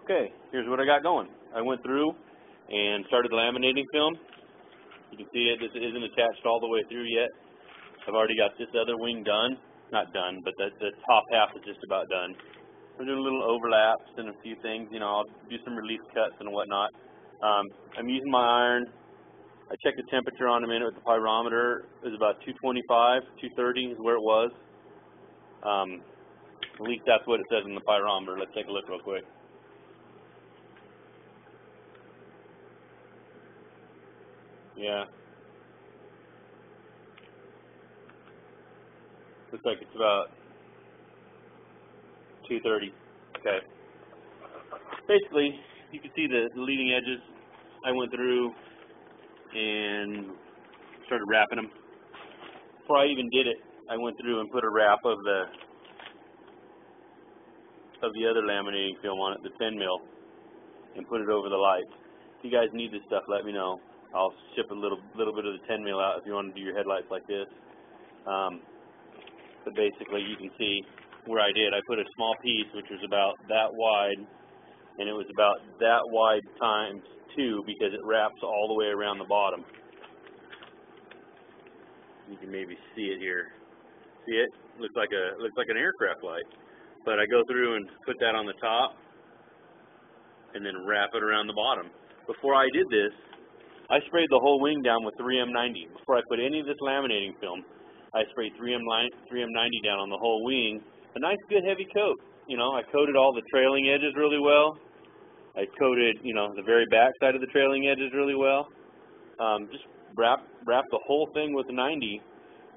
Okay, here's what I got going. I went through and started the laminating film. You can see it, this isn't attached all the way through yet. I've already got this other wing done. Not done, but the top half is just about done. We're doing little overlaps and a few things, you know, I'll do some release cuts and whatnot. I'm using my iron. I checked the temperature on a minute with the pyrometer. It was about 225, 230 is where it was. At least that's what it says in the pyrometer. Let's take a look real quick. Yeah. Looks like it's about 230. Okay. Basically, you can see the leading edges. I went through and started wrapping them. Before I even did it, I went through and put a wrap of the other laminating film on it, the 10 mil, and put it over the lights. If you guys need this stuff, let me know. I'll ship a little bit of the 10 mil out if you want to do your headlights like this. But basically, you can see where I did. I put a small piece, which was about that wide, and it was about that wide times 2 because it wraps all the way around the bottom. You can maybe see it here. See it? Looks like an aircraft light. But I go through and put that on the top, and then wrap it around the bottom. Before I did this, I sprayed the whole wing down with 3M90. Before I put any of this laminating film, I sprayed 3M90 down on the whole wing. A nice, good, heavy coat. You know, I coated all the trailing edges really well. I coated, you know, the very back side of the trailing edges really well. Just wrap the whole thing with 90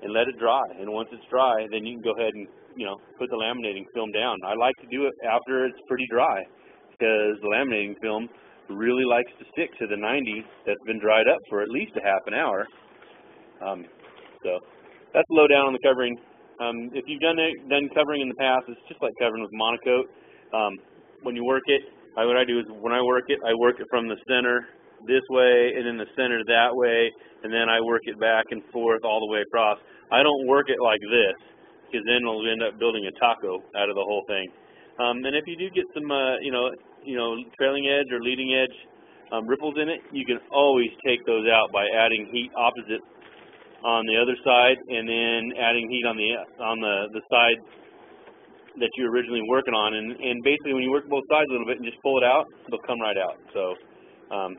and let it dry. And once it's dry, then you can go ahead and, you know, put the laminating film down. I like to do it after it's pretty dry because the laminating film really likes to stick to the 90 that's been dried up for at least a half an hour. So that's the lowdown on the covering. If you've done covering in the past, it's just like covering with monocoat. When you work it, what I do is when I work it from the center this way and then the center that way, and then I work it back and forth all the way across. I don't work it like this because then we'll end up building a taco out of the whole thing. And if you do get some, you know, trailing edge or leading edge ripples in it, you can always take those out by adding heat opposite on the other side, and then adding heat on the side that you're originally working on. And basically, when you work both sides a little bit and just pull it out, they'll come right out. So,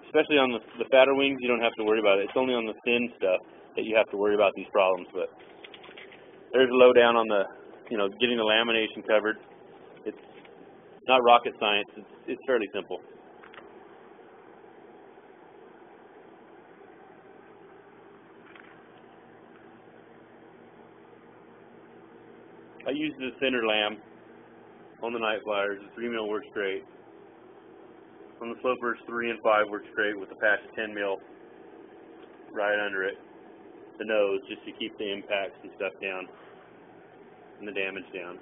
especially on the fatter wings, you don't have to worry about it. It's only on the thin stuff that you have to worry about these problems. But there's a lowdown on the, you know, getting the lamination covered. It's not rocket science. It's fairly simple. I use the thinner lam on the night flyers. The 3 mil works great. On the slopers, 3 and 5 works great with the patch of 10 mil right under it. The nose, just to keep the impacts and stuff down and the damage down.